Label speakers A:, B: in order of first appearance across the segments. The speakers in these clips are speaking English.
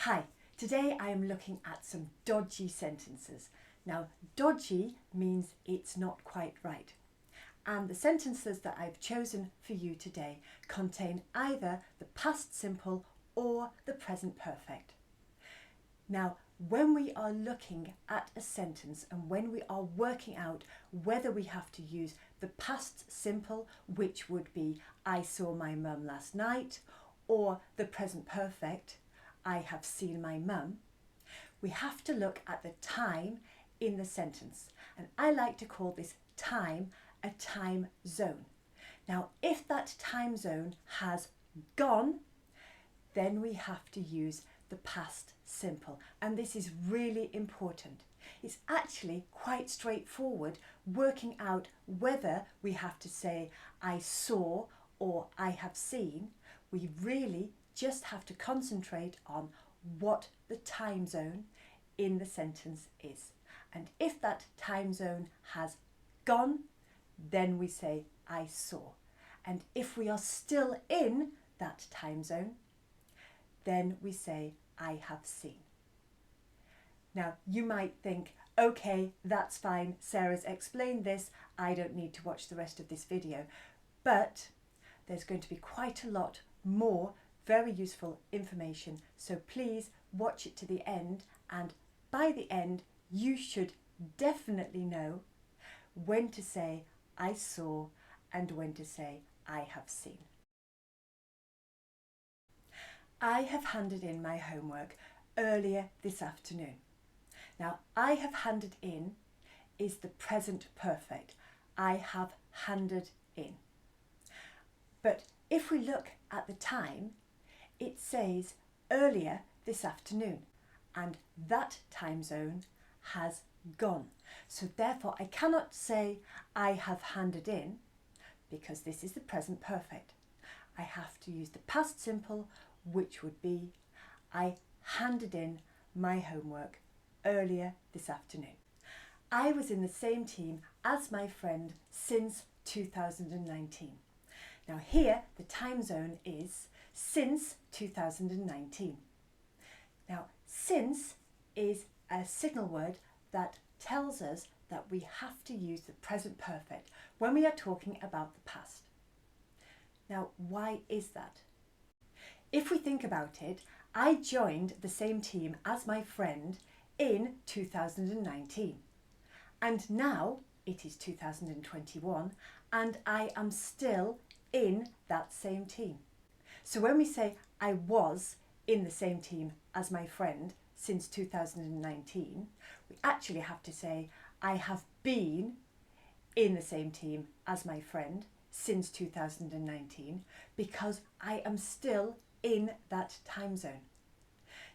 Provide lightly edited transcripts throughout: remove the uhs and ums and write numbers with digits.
A: Hi, today I am looking at some dodgy sentences. Now, dodgy means it's not quite right. And the sentences that I've chosen for you today contain either the past simple or the present perfect. Now, when we are looking at a sentence and when we are working out whether we have to use the past simple, which would be I saw my mum last night, or the present perfect, I have seen my mum, we have to look at the time in the sentence. And I like to call this time a time zone. Now, if that time zone has gone, then we have to use the past simple. And this is really important. It's actually quite straightforward working out whether we have to say I saw or I have seen. We really just have to concentrate on what the time zone in the sentence is. And if that time zone has gone, then we say I saw. And if we are still in that time zone, then we say I have seen. Now, you might think, okay, that's fine, Sarah's explained this, I don't need to watch the rest of this video. But there's going to be quite a lot more very useful information, so please watch it to the end, and by the end you should definitely know when to say I saw and when to say I have seen. I have handed in my homework earlier this afternoon. Now, I have handed in is the present perfect. I have handed in. But if we look at the time, it says earlier this afternoon, and that time zone has gone. So therefore I cannot say I have handed in, because this is the present perfect. I have to use the past simple, which would be I handed in my homework earlier this afternoon. I was in the same team as my friend since 2019. Now here the time zone is since 2019. Now, since is a signal word that tells us that we have to use the present perfect when we are talking about the past. Now, why is that? If we think about it, I joined the same team as my friend in 2019. And now it is 2021 and I am still in that same team. So when we say I was in the same team as my friend since 2019, we actually have to say I have been in the same team as my friend since 2019 because I am still in that time zone.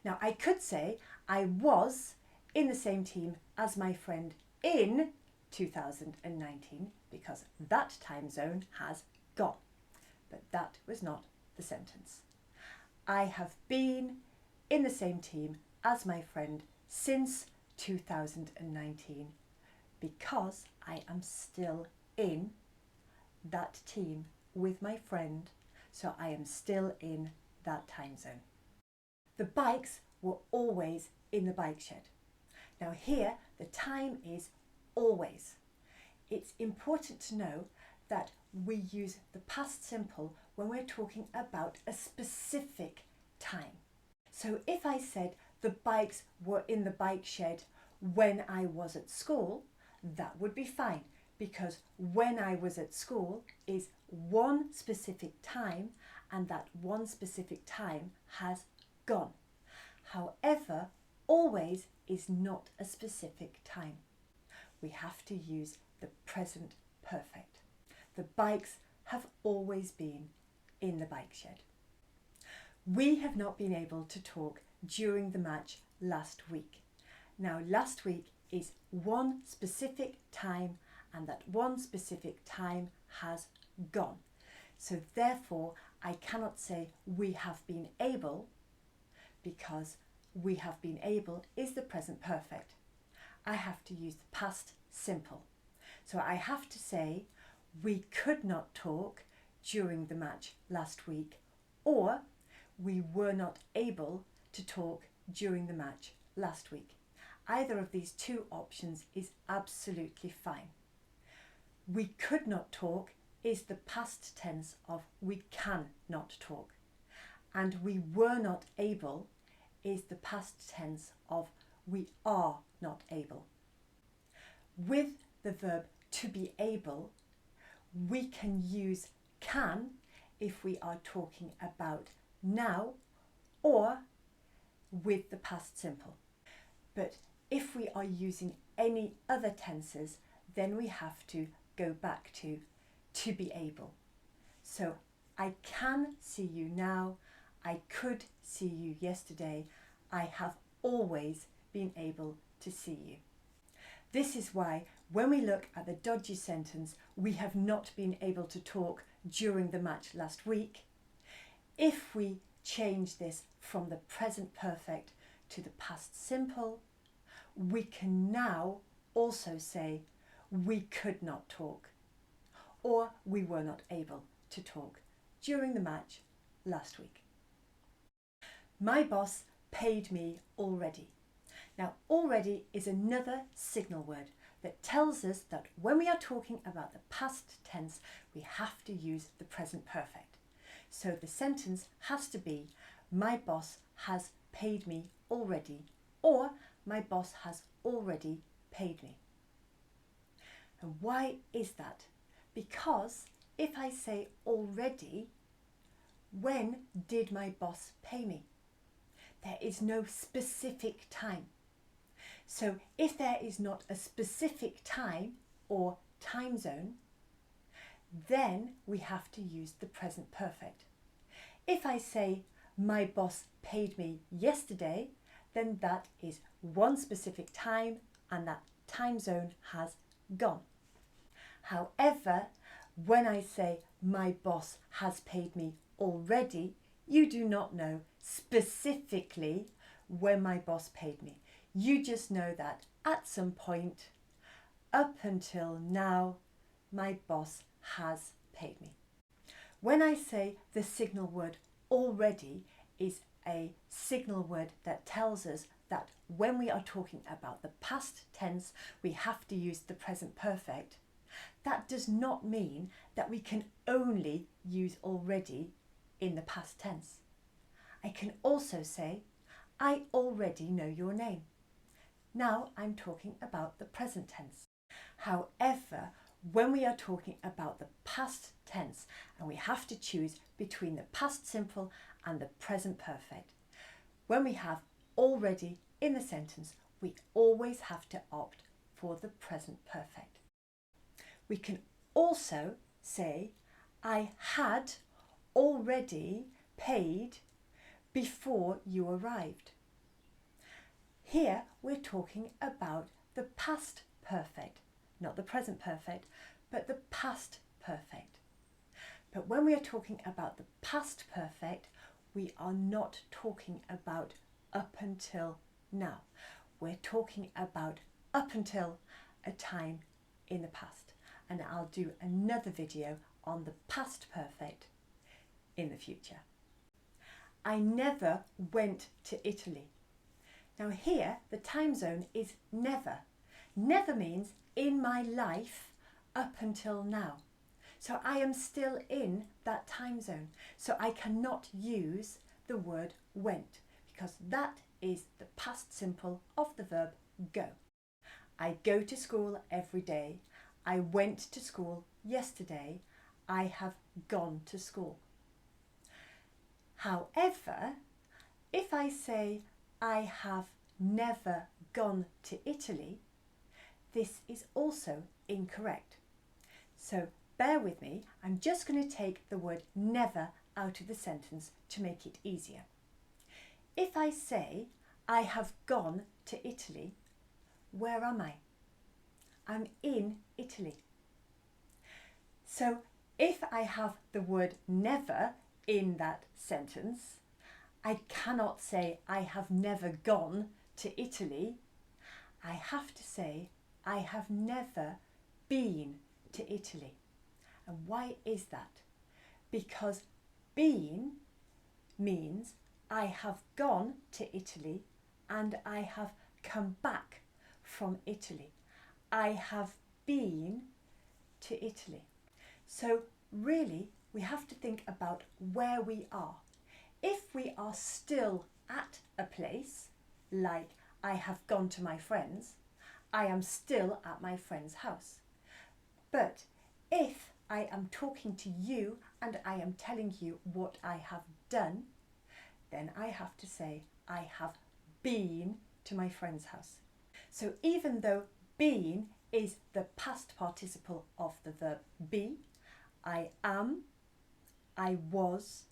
A: Now I could say I was in the same team as my friend in 2019 because that time zone has gone. But that was not the sentence. I have been in the same team as my friend since 2019 because I am still in that team with my friend, so I am still in that time zone. The bikes were always in the bike shed. Now here the time is always. It's important to know that we use the past simple when we're talking about a specific time. So if I said the bikes were in the bike shed when I was at school, that would be fine because when I was at school is one specific time and that one specific time has gone. However, always is not a specific time. We have to use the present perfect. The bikes have always been in the bike shed. We have not been able to talk during the match last week. Now, last week is one specific time and that one specific time has gone. So therefore, I cannot say we have been able because we have been able is the present perfect. I have to use the past simple. So I have to say we could not talk during the match last week, or we were not able to talk during the match last week. Either of these two options is absolutely fine. We could not talk is the past tense of we can not talk. And we were not able is the past tense of we are not able. With the verb to be able, we can use can if we are talking about now or with the past simple. But if we are using any other tenses, then we have to go back to be able. So I can see you now, I could see you yesterday, I have always been able to see you. This is why when we look at the dodgy sentence, we have not been able to talk during the match last week. If we change this from the present perfect to the past simple, we can now also say we could not talk or we were not able to talk during the match last week. My boss paid me already. Now, already is another signal word that tells us that when we are talking about the past tense, we have to use the present perfect. So the sentence has to be, my boss has paid me already, or my boss has already paid me. And why is that? Because if I say already, when did my boss pay me? There is no specific time. So if there is not a specific time or time zone, then we have to use the present perfect. If I say my boss paid me yesterday, then that is one specific time and that time zone has gone. However, when I say my boss has paid me already, you do not know specifically when my boss paid me. You just know that at some point, up until now, my boss has paid me. When I say the signal word already is a signal word that tells us that when we are talking about the past tense, we have to use the present perfect. That does not mean that we can only use already in the past tense. I can also say, I already know your name. Now I'm talking about the present tense. However, when we are talking about the past tense and we have to choose between the past simple and the present perfect, when we have already in the sentence, we always have to opt for the present perfect. We can also say, I had already paid before you arrived. Here we're talking about the past perfect, not the present perfect, but the past perfect. But when we are talking about the past perfect, we are not talking about up until now. We're talking about up until a time in the past. And I'll do another video on the past perfect in the future. I never went to Italy. Now here, the time zone is never. Never means in my life up until now. So I am still in that time zone. So I cannot use the word went because that is the past simple of the verb go. I go to school every day. I went to school yesterday. I have gone to school. However, if I say I have never gone to Italy, this is also incorrect. So bear with me, I'm just going to take the word never out of the sentence to make it easier. If I say I have gone to Italy, where am I? I'm in Italy. So if I have the word never in that sentence, I cannot say I have never gone to Italy. I have to say I have never been to Italy. And why is that? Because been means I have gone to Italy and I have come back from Italy. I have been to Italy. So really, we have to think about where we are. If we are still at a place, like I have gone to my friend's, I am still at my friend's house. But if I am talking to you and I am telling you what I have done, then I have to say I have been to my friend's house. So even though been is the past participle of the verb be, I am, I was,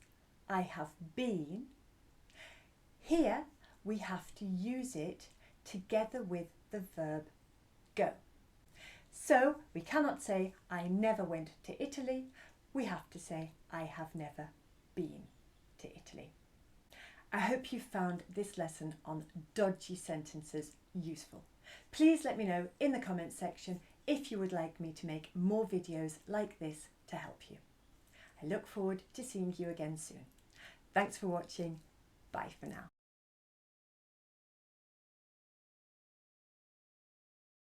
A: I have been, here we have to use it together with the verb go. So we cannot say I never went to Italy, we have to say I have never been to Italy. I hope you found this lesson on dodgy sentences useful. Please let me know in the comments section if you would like me to make more videos like this to help you. I look forward to seeing you again soon. Thanks for watching. Bye for now.